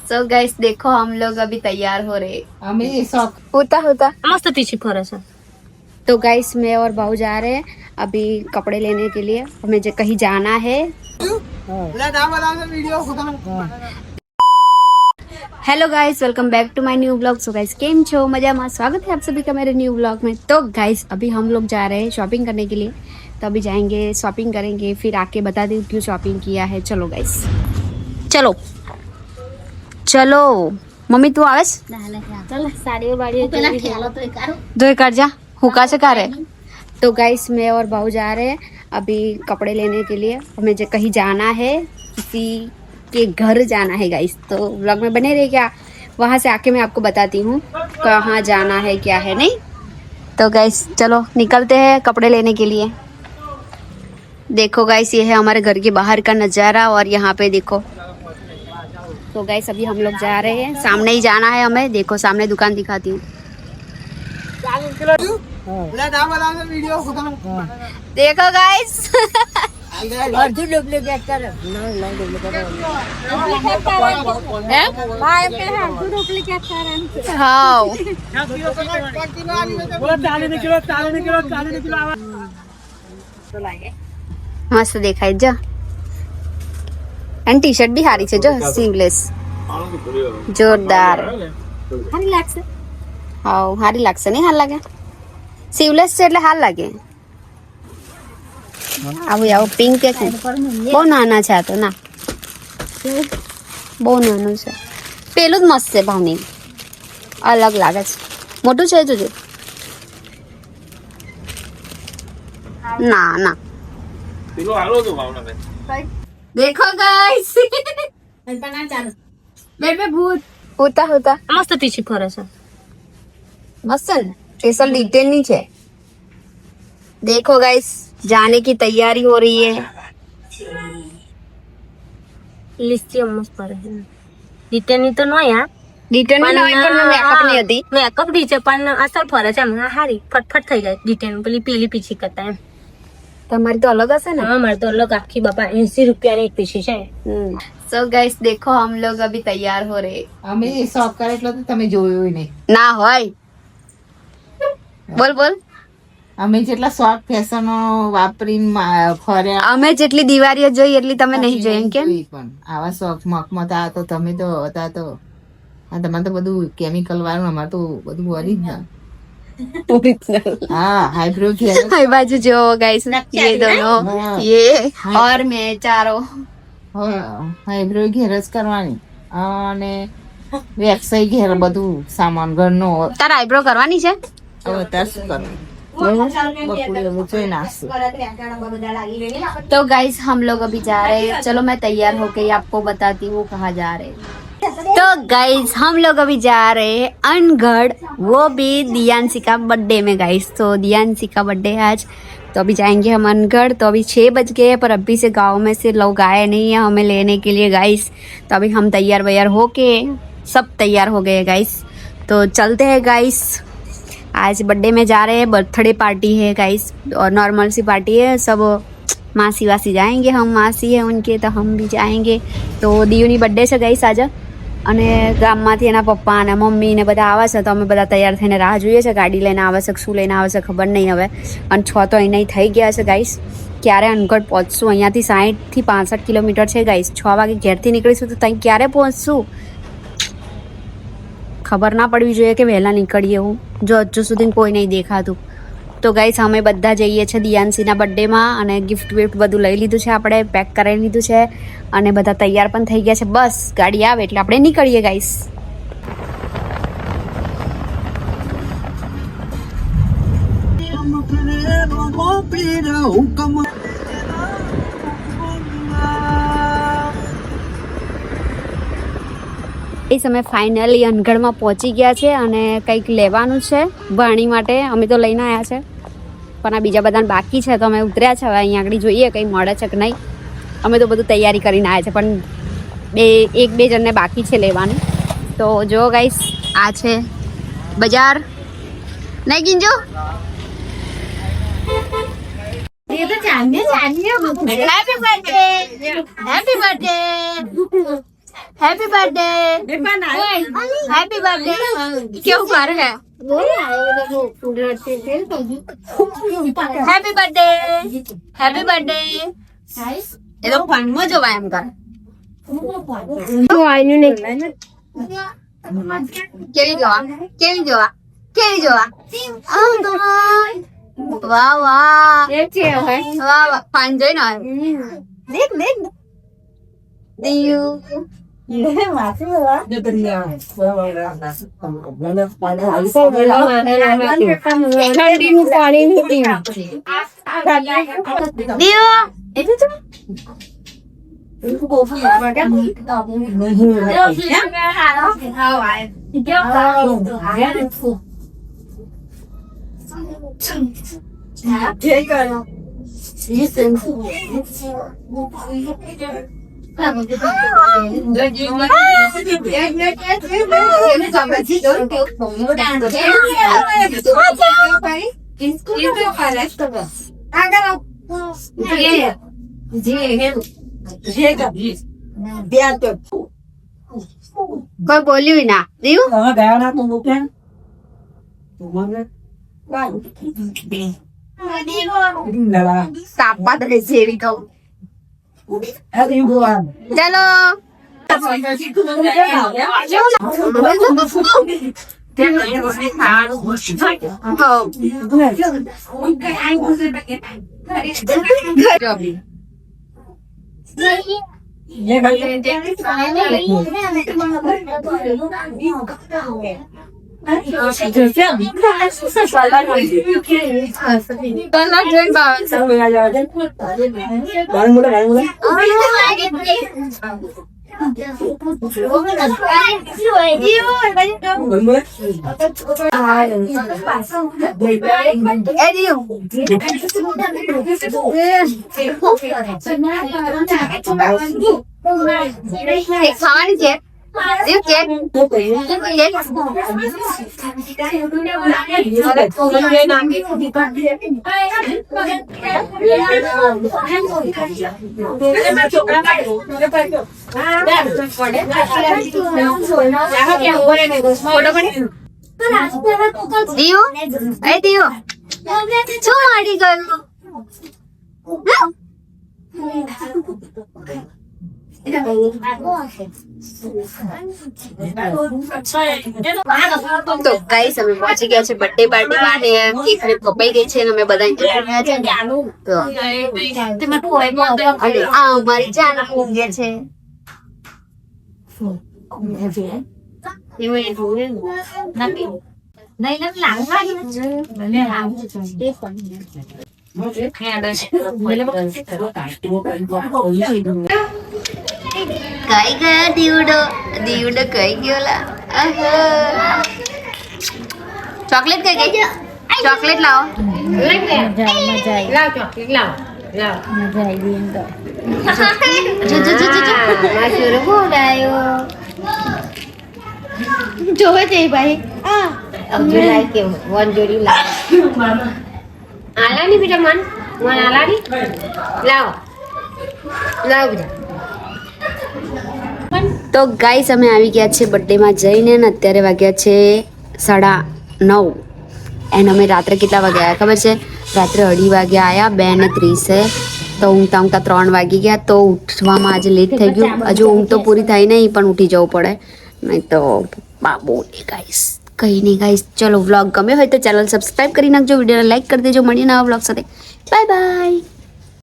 So guys देखो हम लोग अभी तैयार हो रहे हमें शौक होता मस्त पीछे फरस है। तो गाइस मैं और भाऊ जा रहे हैं अभी कपड़े लेने के लिए। हमें कहीं जाना है। Hello guys, welcome back to my new blog. So guys केम छो मजाમાં स्वागत है आप सभी का मेरे न्यू ब्लॉग में। तो गाइस अभी हम लोग जा रहे हैं शॉपिंग करने के लिए। तो अभी जाएंगे शॉपिंग करेंगे, फिर आके बता दूँ क्यों शॉपिंग किया है। चलो गाइस चलो चलो। मम्मी तू आवेस साड़ी वाड़ी दो कर जा हुका से कर है। तो गाइस मैं और भाऊ जा रहे हैं अभी कपड़े लेने के लिए। हमें कहीं जाना है, किसी के घर जाना है गाइस। तो व्लॉग में बने रहे क्या, वहाँ से आके मैं आपको बताती हूँ कहाँ जाना है क्या है नहीं। तो गाइस चलो निकलते हैं कपड़े लेने के लिए। देखो गाइस ये है हमारे घर के बाहर का नज़ारा और यहाँ पे देखो। तो गाइस अभी हम लोग जा रहे हैं, सामने ही जाना है हमें। देखो सामने दुकान दिखाती हूँ। देखो गाइस મસ્ત દેખાય જો। અને ટી શર્ટ બી સારી છે જો, સ્લીવલેસ જોરદાર। સારી લાગશે? હા સારી લાગશે નહીં? હાલ લાગે સ્લીવલેસ છે એટલે હાલ લાગે। આવું આવું પિંક છે, બહુ નાના છે આ તો। ના બહુ નાનું છે, પેલું જ મસ્ત છે ભાવની, અલગ લાગે છે। મોટું છે જોજો। ના ના देखो गाइस बेड पे भूत होता होता मस्त पीछे फरस है। मस्त है, स्पेशल डिटेल नहीं है। देखो गाइस जाने की तैयारी हो रही है। लिस्टी मस्त पर है। डिटेनी तो नो यार, डिटेल में नहीं पर मेकअप नहीं होती। मेकअप दी છે પણ અસલ ફરસ છે હમણાં હારી ફટફટ થઈ જાય। ડિટેન પેલી પેલી પીછી કરતા એમ। તમારી તો અલગ હશે ને? હા મારે તો અલગ આખી બાપા 80 રૂપિયાની એક પીછી છે। सो गाइस देखो हम लोग अभी तैयार हो रहे। અમે શોખ કરે એટલે તો તમે જોયું નહીં। ना હોય બોલ બોલ। અમે જેટલા શોખ ફેશનો વાપરીને ફર્યા અમે જેટલી દિવાળીઓ જોઈ એટલી તમે નહીં જોઈ એમ કેમ? પણ આવા શોખ મખમાં તો આ તો તમે તો હતા તો આ તમારે તો બધું કેમિકલ વાળું, અમારે તો બધું ઓરિજિનલ। हाँ हाइब्रो हाय बाजू जो गाइस ये दोनों ये और मैं चारों હાઇબ્રો ઘેર જ કરવાની અને વેક્સાઈ ઘેર બધું સામાન ઘરનો। તારા આઈબ્રો કરવાની છે? હવે તાર શું કરવું, બકુડી હું જોઈ નાખશું। तो गाइस हम लोग अभी जा रहे हैं। चलो मैं तैयार होके आपको बताती हूँ कहाँ जा रहे हैं। तो गाइस हम लोग अभी जा रहे हैं अनगढ़, वो भी दियांशी का बर्थडे में गाइस। तो दियांशी का बर्थडे है आज, तो अभी जाएंगे हम अनगढ़। तो अभी 6 बज गए पर अभी से गांव में से लोग आए नहीं है हमें लेने के लिए गाइस। तो अभी हम तैयार वैयार होके सब तैयार हो गए गाइस। तो चलते हैं गाइस। आज बर्थडे में जा रहे हैं, बर्थडे पार्टी है गाइस और नॉर्मल सी पार्टी है। सब मासी वासी जाएंगे, हम मासी है उनके तो हम भी जाएंगे। तो दियुनी बर्थडे છે ગાઈસ આજે અને ગામમાંથી એના પપ્પા અને મમ્મી ને બધા આવે છે। તો અમે બધા તૈયાર થઈને રાહ જોઈએ છે, ગાડી લઈને આવે છે શું લઈને આવે છે ખબર નહીં હવે। અને 6 તો અહીં થઈ ગયા છે ગાઈસ। ક્યારે અનગઢ પહોંચશું? અહીંયાથી 60 થી 65 કિલોમીટર છે ગાઈસ। 6 વાગે ઘેરથી નીકળીશું તો ત્યાં ક્યારે પહોંચશું ખબર ના પડવી જોઈએ કે વહેલા નીકળીએ હું, જો હજુ સુધી કોઈ નહીં દેખાતું। તો ગાઈસ અમે બધા જઈએ છીએ દિયાંશીના બર્થડેમાં અને ગિફ્ટ વિફ્ટ બધું લઈ લીધું છે, આપણે પેક કરાવી લીધું છે અને બધા તૈયાર પણ થઈ ગયા છે। બસ ગાડી આવે એટલે આપણે નીકળીએ ગાઈસ। એ સમય ફાઇનલી અનગઢમાં પહોંચી ગયા છે અને કંઈક લેવાનું છે ભાણી માટે। અમે તો લઈને આવ્યા છે પણ આ બીજા બધાને બાકી છે, તો અમે ઉતર્યા છે। હવે અહીંયા આગળ જોઈએ કંઈ મળે છે કે નહીં। અમે તો બધું તૈયારી કરીને આવ્યા છે પણ એક બે જણને બાકી છે લેવાનું। તો જો ગાઈસ આ છે બજાર, નહીં ગીંજો? ये तो चाहिए happy birthday, happy birthday, happy birthday happy birthday क्यों कर है हैप्पी बर्थडे हैप्पी बर्थडे ये तो फन में जो एम कर તો આઈનું નહીં કેવી જોવા કેવી જોવા કેવી જોવા વાહ વાહ એ છે હવે વાહ વાહ ફાન જોઈ ને દેખ દેખ દિયુ ઠંડીનું પાણી નહીં પીવું દિયુ કોઈ બોલ્યું ના દિયુ સાપા તો જેવી કહું ચલો ખાવાની છે દિયુ એ દિયુ શું મારી ગયું તો ગાઈસ અમે પહોંચી ગયા છે બર્થડે પાર્ટી માં ને કેક ને કપાઈ ગઈ છે ને અમે બધા રહ્યા છે તો અને આ અમારી જાન ઊંઘે છે કઈ ગયો દીવડો દીવડો કઈ ગયો લા ચોકલેટ કઈ ગઈ ચોકલેટ લાવો જોવે છે ભાઈ વન જોડી આલાની બેટા મન આલાની લાવો લાવો બેટા તો ગાઈસ અમે આવી ગયા છે બર્થડે માં જઈને ને અત્યારે વાગ્યા છે 9:30 એન્ડ અમે રાત્રે કેટલા વાગ્યા આવ્યા ખબર છે રાત્રે 2:30 વાગ્યા આવ્યા 2:30 તો ઊંઘતા ઊંઘતા 3 વાગી ગયા તો ઉઠવામાં આજે લેટ થઈ ગયું હજુ ઊંઘ તો પૂરી થાય નહીં પણ ઉઠી જવું પડે નહીં તો બાબો ને ગાઈસ કઈ નહીં ગાઈસ ચલો વ્લોગ ગમ્યો હોય તો ચેનલ સબસ્ક્રાઇબ કરી નાખજો વિડીયોને લાઈક કરી દેજો મળીએ નવા વ્લોગ સાથે બાય બાય